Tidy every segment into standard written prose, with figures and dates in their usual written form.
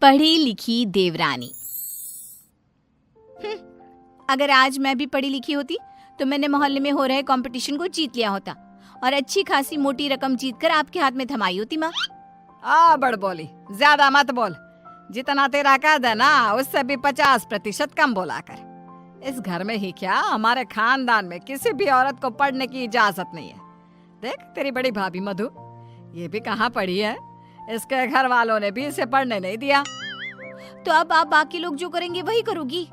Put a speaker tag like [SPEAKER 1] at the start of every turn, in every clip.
[SPEAKER 1] पढ़ी लिखी देवरानी। अगर आज मैं भी पढ़ी लिखी होती तो मैंने मोहल्ले में हो रहे कंपटीशन को जीत लिया होता और अच्छी खासी मोटी रकम जीतकर आपके हाथ में थमाई होती। माँ
[SPEAKER 2] बड़ बोली, ज्यादा मत बोल। जितना तेरा कद है ना उससे भी 50% कम बोला कर। इस घर में ही क्या, हमारे खानदान में किसी भी औरत को पढ़ने की इजाजत नहीं है। देख तेरी बड़ी भाभी मधु, ये भी कहाँ पढ़ी है, इसके घर वालों ने भी इसे पढ़ने नहीं दिया।
[SPEAKER 1] तो अब आप बाकी लोग जो करेंगे वही करोगी?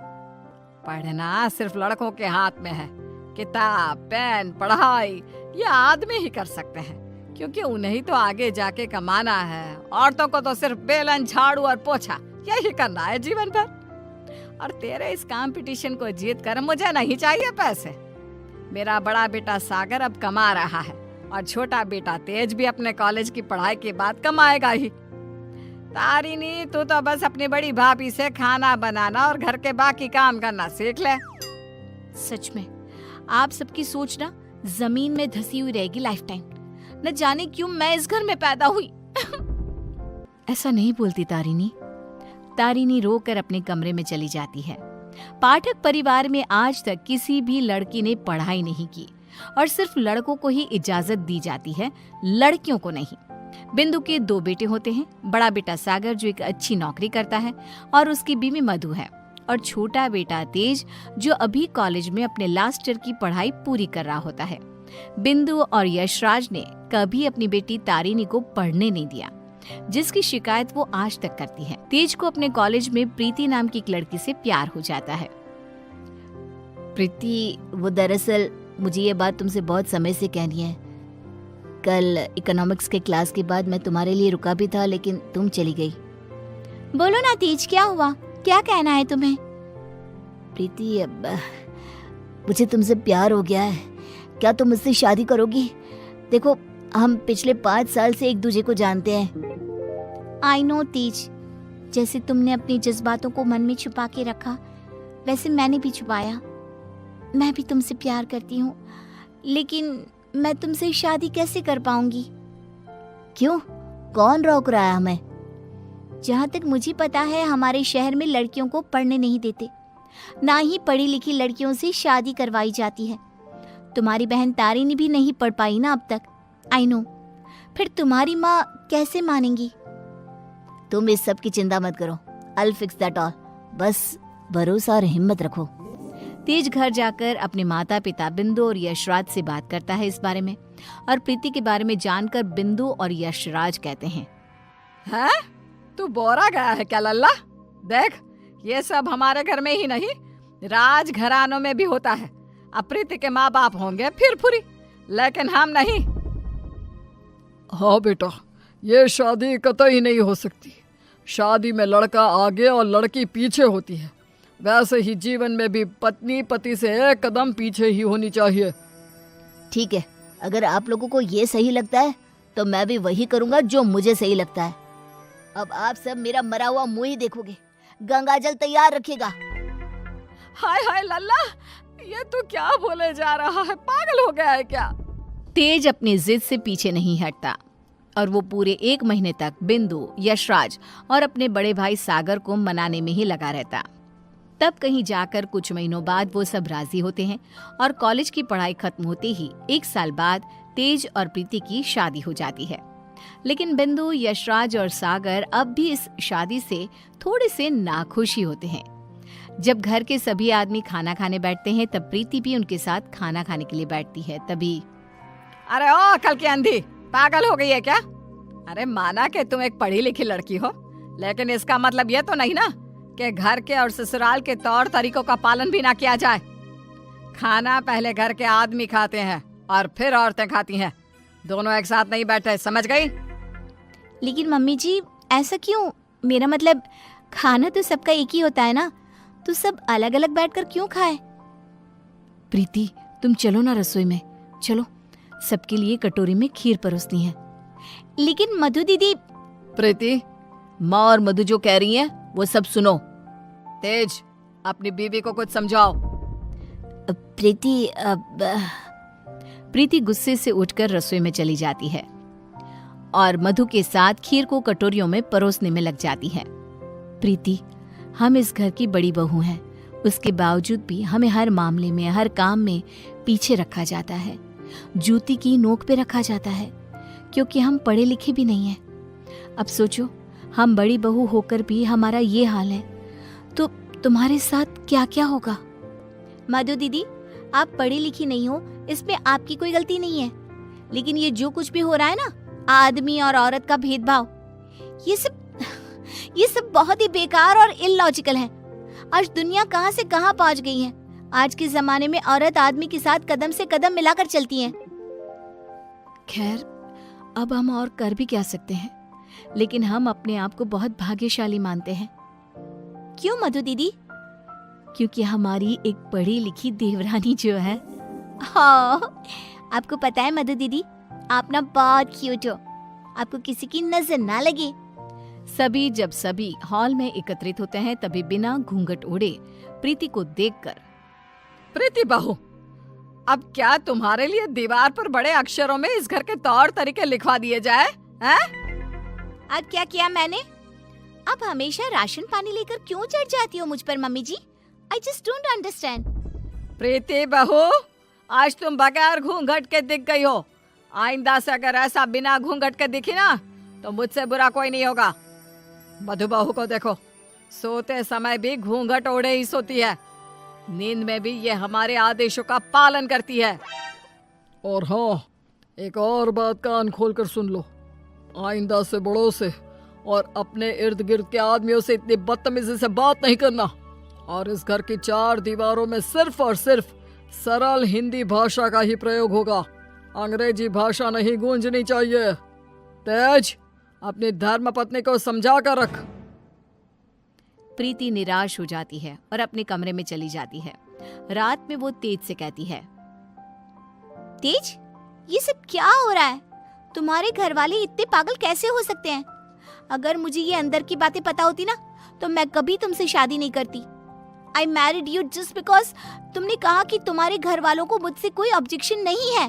[SPEAKER 2] पढ़ना सिर्फ लड़कों के हाथ में है। किताब, पेन, पढ़ाई ये आदमी ही कर सकते हैं, क्योंकि उन्हें ही तो आगे जाके कमाना है। औरतों को तो सिर्फ बेलन, झाड़ू और पोछा यही करना है जीवन भर। और तेरे इस कंपटीशन को जीत कर मुझे नहीं चाहिए पैसे। मेरा बड़ा बेटा सागर अब कमा रहा है और छोटा बेटा तेज भी अपने कॉलेज की पढ़ाई के बाद कमाएगा ही। तारिनी, तू तो बस अपनी बड़ी भाभी से खाना बनाना और घर के बाकी काम करना सीख ले।
[SPEAKER 1] सच में आप सबकी सोच ना जमीन में धसी हुई रहेगी लाइफ टाइम। न जाने क्यों मैं इस घर में पैदा हुई। ऐसा नहीं बोलती तारिनी। तारिनी रोकर अपने कमरे में चली जाती है। पाठक परिवार में आज तक किसी भी लड़की ने पढ़ाई नहीं की और सिर्फ लड़कों को ही इजाजत दी जाती है, लड़कियों को नहीं। बिंदु के 2 बेटे होते हैं। बड़ा बेटा सागर जो एक अच्छी नौकरी करता है और उसकी बीवी मधु है, और छोटा बेटा तेज जो अभी कॉलेज में अपने लास्ट ईयर की पढ़ाई पूरी कर रहा होता है। बिंदु और यशराज ने कभी अपनी बेटी तारिनी को पढ़ने नहीं दिया, जिसकी शिकायत वो आज तक करती है। तेज को अपने कॉलेज में प्रीति नाम की एक लड़की से प्यार हो जाता है।
[SPEAKER 3] प्रीति, वो दरअसल मुझे ये बात तुमसे बहुत समय से कहनी है। कल इकोनॉमिक्स के क्लास के बाद मैं तुम्हारे लिए रुका भी था, लेकिन तुम चली गई।
[SPEAKER 1] बोलो ना तेज, क्या हुआ? क्या कहना है तुम्हें?
[SPEAKER 3] प्रीति, अब मुझे तुमसे प्यार हो गया है। क्या तुम मुझसे शादी करोगी? देखो, हम पिछले 5 साल से एक दूसरे को जानते हैं।
[SPEAKER 1] आई नो तेज, जैसे तुमने अपने जज्बातों को मन में छुपा के रखा, वैसे मैंने भी छुपाया। मैं भी तुमसे प्यार करती हूँ, लेकिन मैं तुमसे शादी कैसे कर पाऊंगी?
[SPEAKER 3] क्यों? कौन रोक रहा है हमें?
[SPEAKER 1] जहाँ तक मुझे पता है, हमारे शहर में लड़कियों को पढ़ने नहीं देते, ना ही पढ़ी लिखी लड़कियों से शादी करवाई जाती है। तुम्हारी बहन तारिनी भी नहीं पढ़ पाई ना अब तक। आई नो, फिर तुम्हारी माँ कैसे मानेंगी?
[SPEAKER 3] तुम इस सब की चिंता मत करो। I'll fix that all। बस भरोसा और हिम्मत रखो।
[SPEAKER 1] तेज घर जाकर अपने माता पिता बिंदु और यशराज से बात करता है इस बारे में, और प्रीति के बारे में जानकर बिंदु और यशराज कहते हैं,
[SPEAKER 2] हैं? तू बोरा गया है क्या लल्ला? देख, ये सब हमारे घर में ही नहीं, राज घरानों में भी होता है। अब प्रीति के माँ बाप होंगे फिर फुरी, लेकिन हम नहीं।
[SPEAKER 4] हाँ बेटा, ये शादी कतई नहीं हो सकती। शादी में लड़का आगे और लड़की पीछे होती है। वैसे ही जीवन में भी पत्नी पति से एक कदम पीछे ही होनी चाहिए।
[SPEAKER 3] ठीक है, अगर आप लोगों को ये सही लगता है तो मैं भी वही करूँगा जो मुझे सही लगता है। अब आप सब मेरा मरा हुआ मुंह ही देखोगे। गंगाजल तैयार रखिएगा।
[SPEAKER 2] हाय हाय लल्ला, ये तू क्या बोले जा रहा है? पागल हो गया है क्या?
[SPEAKER 1] तेज अपनी जिद से पीछे नहीं हटता और वो पूरे 1 महीने तक बिंदु, यशराज और अपने बड़े भाई सागर को मनाने में ही लगा रहता। तब कहीं जाकर कुछ महीनों बाद वो सब राजी होते हैं और कॉलेज की पढ़ाई खत्म होते ही 1 साल बाद तेज और प्रीति की शादी हो जाती है। लेकिन बिंदु, यशराज और सागर अब भी इस शादी से थोड़े से नाखुश ही होते हैं। जब घर के सभी आदमी खाना खाने बैठते हैं तब प्रीति भी उनके साथ खाना खाने के लिए बैठती है। तभी,
[SPEAKER 2] अरे ओ कल की अंधी, पागल हो गई है क्या? अरे माना कि तुम एक पढ़ी लिखी लड़की हो, लेकिन इसका मतलब ये तो नहीं ना कि घर के और ससुराल के तौर तरीकों का पालन भी ना किया जाए। खाना पहले घर के आदमी खाते हैं और फिर औरतें खाती हैं, दोनों एक साथ नहीं बैठे, समझ गई?
[SPEAKER 1] लेकिन मम्मी जी, ऐसा क्यों? मेरा मतलब खाना तो सबका एक ही होता है ना, तो सब अलग अलग बैठकर क्यों खाए? प्रीति, तुम चलो ना रसोई में, चलो, सबके लिए कटोरी में खीर परोसनी है। लेकिन मधु दीदी।
[SPEAKER 3] प्रीति, माँ और मधु जो कह रही हैं वो सब सुनो।
[SPEAKER 2] तेज, अपनी बीवी को कुछ समझाओ।
[SPEAKER 3] प्रीति,
[SPEAKER 1] प्रीति गुस्से से उठकर रसोई में चली जाती है और मधु के साथ खीर को कटोरियों में परोसने में लग जाती है। प्रीति, हम इस घर की बड़ी बहू हैं, उसके बावजूद भी हमें हर मामले में, हर काम में पीछे रखा जाता है, जूती की नोक पे रखा जाता है, क्योंकि हम पढ़े लिखे भी नहीं हैं। अब सोचो, हम बड़ी बहू होकर भी हमारा ये हाल है, तो तुम्हारे साथ क्या क्या होगा।
[SPEAKER 3] मधु दीदी, आप पढ़ी लिखी नहीं हो, इसमें आपकी कोई गलती नहीं है, लेकिन ये जो कुछ भी हो रहा है ना, आदमी और औरत का भेदभाव, ये सब बहुत ही बेकार और इलॉजिकल है। आज दुनिया कहाँ से कहाँ पहुँच गई है। आज के जमाने में औरत आदमी के साथ कदम से कदम मिलाकर चलती है।
[SPEAKER 1] खैर, अब हम और कर भी क्या सकते हैं, लेकिन हम अपने आप को बहुत भाग्यशाली मानते हैं।
[SPEAKER 3] क्यों मधु दीदी?
[SPEAKER 1] क्योंकि हमारी एक पढ़ी लिखी देवरानी जो है।
[SPEAKER 3] हाँ, आपको पता है मधु दीदी, आप ना बहुत क्यूट हो, आपको किसी की नजर ना लगे।
[SPEAKER 1] जब सभी हॉल में एकत्रित होते हैं, तभी बिना घूंघट ओढ़े प्रीति को देखकर,
[SPEAKER 2] प्रीति बहू, अब क्या तुम्हारे लिए दीवार पर बड़े अक्षरों में इस घर के तौर तरीके लिखवा दिए जाए हैं?
[SPEAKER 3] अब क्या किया मैंने? आप हमेशा राशन पानी लेकर क्यों चढ़ जाती हो मुझ पर mummy ji? I just don't understand.
[SPEAKER 2] Preeti बहू, आज तुम बगैर घूंघट के दिख गई हो। आइंदा से अगर ऐसा बिना घूंघट के दिखी ना, तो मुझसे बुरा कोई नहीं होगा। मधु बहू को देखो, सोते समय भी घूंघट ओढ़े ही सोती है, नींद में भी ये हमारे आदेशों का पालन करती है।
[SPEAKER 4] और हाँ, एक और बात कान खोल कर सुन लो, आइंदा से बड़ों से और अपने इर्द गिर्द के आदमियों से इतनी बदतमीजी से बात नहीं करना, और इस घर की 4 दीवारों में सिर्फ और सिर्फ सरल हिंदी भाषा का ही प्रयोग होगा। अंग्रेजी भाषा नहीं गूंजनी चाहिए। तेज, अपनी धर्मपत्नी को समझा कर रख।
[SPEAKER 1] प्रीति निराश हो जाती है और अपने कमरे में चली जाती है। रात में वो तेज से कहती है,
[SPEAKER 3] तेज, ये सब क्या हो रहा है? तुम्हारे घर वाले इतने पागल कैसे हो सकते हैं? अगर मुझे ये अंदर की बातें पता होती ना, तो मैं कभी तुमसे शादी नहीं करती। I married you just because तुमने कहा कि तुम्हारे घर वालों को मुझसे कोई ऑब्जेक्शन नहीं है।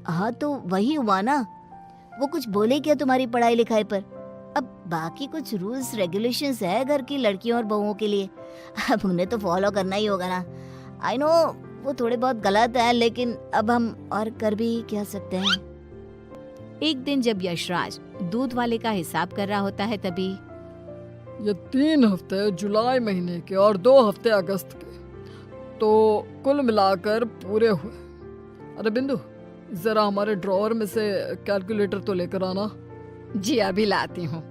[SPEAKER 5] हाँ, तो वही हुआ ना, वो कुछ बोले क्या तुम्हारी पढ़ाई लिखाई पर? अब बाकी कुछ रूल्स रेगुलेशंस है घर की लड़कियों और बहुओं के लिए, अब उन्हें तो फॉलो करना ही होगा ना। आई नो वो थोड़े बहुत गलत है, लेकिन अब हम और कर भी क्या सकते हैं।
[SPEAKER 1] एक दिन जब यशराज दूध वाले का हिसाब कर रहा होता है, तभी
[SPEAKER 4] ये 3 हफ्ते जुलाई महीने के और 2 हफ्ते अगस्त के, तो कुल मिलाकर पूरे हुए। अरे बिंदु, जरा हमारे ड्रॉअर में से कैलकुलेटर तो लेकर आना।
[SPEAKER 2] जी अभी लाती हूँ।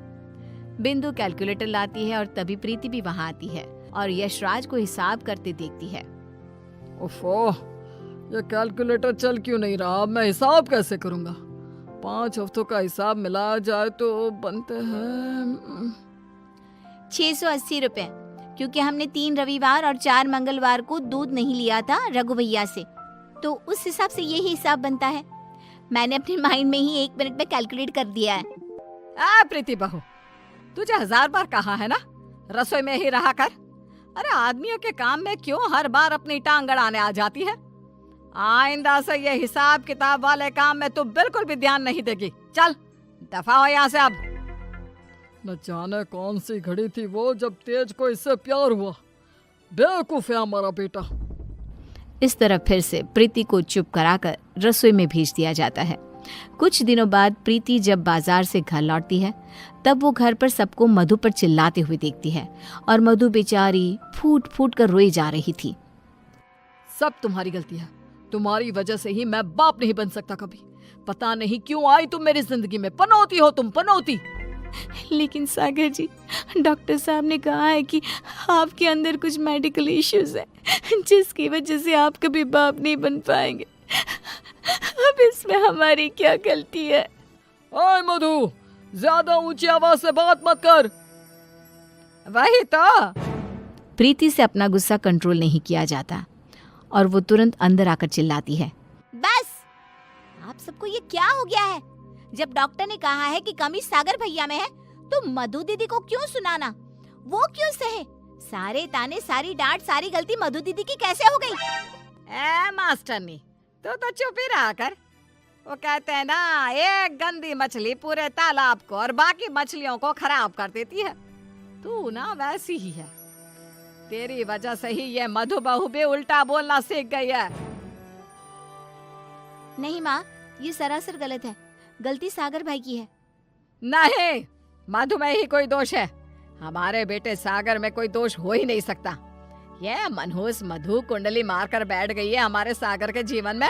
[SPEAKER 1] बिंदु कैलकुलेटर लाती है और तभी प्रीति भी वहाँ आती है और यशराज को हिसाब करते देखती है।
[SPEAKER 4] ओफो, ये कैलकुलेटर चल क्यों नहीं रहा? अब मैं हिसाब कैसे करूंगा? 5 हफ्तों का हिसाब मिलाया जाए तो बनते हैं
[SPEAKER 3] 680 रुपए, क्योंकि हमने 3 रविवार और 4 मंगलवार को दूध नहीं लिया था रघु भैया से, तो उस हिसाब से यही हिसाब बनता है। मैंने अपने माइंड में ही 1 मिनट में कैलकुलेट कर दिया है।
[SPEAKER 2] प्रीति बहू, तुझे 1000 बार कहा है ना, रसोई में ही रहा कर। अरे आदमियों के काम में क्यों हर बार अपनी टांग अड़ाने आ जाती है? आइंदा से ये हिसाब किताब वाले काम में तू बिल्कुल भी ध्यान नहीं देगी। चल दफा हो यहाँ से अब।
[SPEAKER 4] न जाने कौन सी घड़ी थी वो जब तेज को इससे प्यार हुआ। बेवकूफ है हमारा बेटा।
[SPEAKER 1] इस तरह फिर से प्रीति को चुप कराकर रसोई में भेज दिया जाता है। कुछ दिनों बाद प्रीति जब बाजार से घर लौटती है, तब वो घर पर सबको मधु पर चिल्लाते हुए देखती है और मधु बेचारी फूट फूट कर रोई जा रही थी।
[SPEAKER 2] सब तुम्हारी गलती है, तुम्हारी वजह से ही मैं बाप नहीं बन सकता कभी। पता नहीं क्यों आई तुम मेरी जिंदगी में। पनौती हो तुम, पनौती।
[SPEAKER 1] लेकिन सागर जी, डॉक्टर साहब ने कहा है कि आपके अंदर कुछ मेडिकल इश्यूज है, जिसकी वजह से आप कभी बाप नहीं बन पाएंगे। अब इसमें हमारी क्या गलती है?
[SPEAKER 4] ओए मधु, ज्यादा ऊंची आवाज से बात मत कर।
[SPEAKER 2] वही तो।
[SPEAKER 1] प्रीति से अपना गुस्सा कंट्रोल नहीं किया जाता और वो तुरंत अंदर आकर चिल्लाती है,
[SPEAKER 3] बस, आप सबको ये क्या हो गया है? जब डॉक्टर ने कहा है कि कमी सागर भैया में है, तो मधु दीदी को क्यों सुनाना? वो क्यों सहे? सारे ताने, सारी डांट, सारी गलती मधु दीदी की कैसे हो गई?
[SPEAKER 2] मास्टरनी, तो चुप ही रहा कर। वो कहते हैं ना, एक गंदी मछली पूरे तालाब को और बाकी मछलियों को खराब कर देती है। तू ना वैसी ही है। तेरी वजह से ही ये मधु बहू भी उल्टा बोलना सीख गई है।
[SPEAKER 1] नहीं माँ, ये सरासर गलत है। गलती सागर भाई की है।
[SPEAKER 2] नहीं, मधु में ही कोई दोष है। हमारे बेटे सागर में कोई दोष हो ही नहीं सकता। ये मनहूस मधु कुंडली मारकर बैठ गई है हमारे सागर के जीवन में।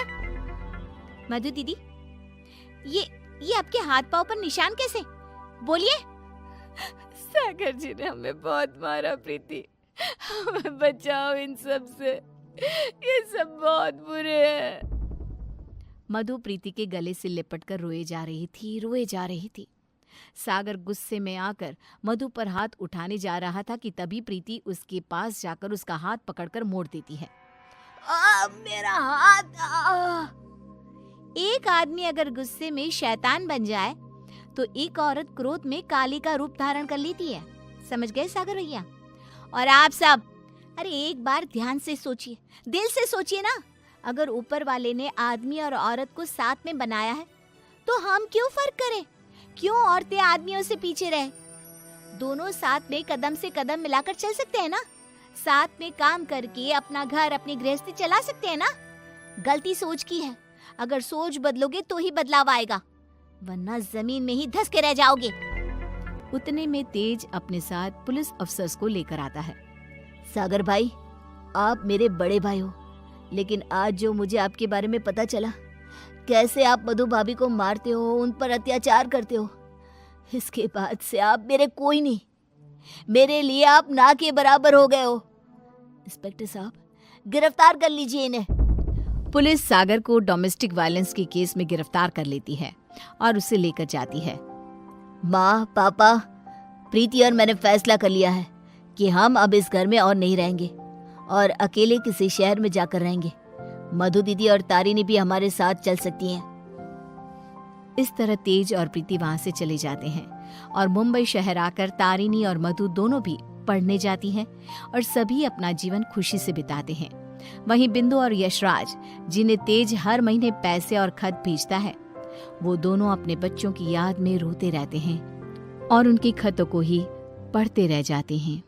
[SPEAKER 1] मधु दीदी, ये आपके हाथ पाँव पर निशान कैसे? बोलिए। सागर जी ने हमें बहुत मारा प्रीति, हमें बचाओ इन सब से, ये सब बहुत बुरे हैं। मधु प्रीति के गले से लिपटकर रोए जा रही थी। सागर गुस्से में आकर मधु पर हाथ उठाने जा रहा था कि तभी प्रीति उसके पास जाकर उसका हाथ पकड़कर मोड़ देती है।
[SPEAKER 5] मेरा हाथ!
[SPEAKER 1] एक आदमी अगर गुस्से में शैतान बन जाए तो एक औरत क्रोध में काली का रूप धारण कर लेती है। समझ गए सागर भैया? और आप सब, अरे एक बार ध्यान से सोचिए, दिल से सोचिए ना। अगर ऊपर वाले ने आदमी और औरत को साथ में बनाया है तो हम क्यों फर्क करें? क्यों औरतें आदमियों से पीछे रहे? दोनों साथ में कदम से कदम मिलाकर चल सकते हैं ना। साथ में काम करके अपना घर, अपनी गृहस्थी चला सकते हैं ना। गलती सोच की है। अगर सोच बदलोगे तो ही बदलाव आएगा, वरना जमीन में ही धंस के रह जाओगे। उतने में तेज अपने साथ पुलिस अफसर्स को लेकर आता है।
[SPEAKER 5] सागर भाई, आप मेरे बड़े भाई हो, लेकिन आज जो मुझे आपके बारे में पता चला, कैसे आप मधु भाभी को मारते हो, उन पर अत्याचार करते हो, इसके बाद से आप मेरे कोई नहीं। मेरे लिए आप ना के बराबर हो गए हो। इंस्पेक्टर साहब, गिरफ्तार कर लीजिए इन्हें।
[SPEAKER 1] पुलिस सागर को डोमेस्टिक वायलेंस के केस में गिरफ्तार कर लेती है और उसे लेकर जाती है।
[SPEAKER 5] माँ, पापा, प्रीति और मैंने फैसला कर लिया है कि हम अब इस घर में और नहीं रहेंगे और अकेले किसी शहर में जाकर रहेंगे। मधु दीदी और तारिनी भी हमारे साथ चल सकती हैं।
[SPEAKER 1] इस तरह तेज और प्रीति वहां से चले जाते हैं और मुंबई शहर आकर तारिनी और मधु दोनों भी पढ़ने जाती हैं और सभी अपना जीवन खुशी से बिताते हैं। वहीं बिंदु और यशराज, जिन्हें तेज हर महीने पैसे और खत भेजता है, वो दोनों अपने बच्चों की याद में रोते रहते हैं और उनकी खतों को ही पढ़ते रह जाते हैं।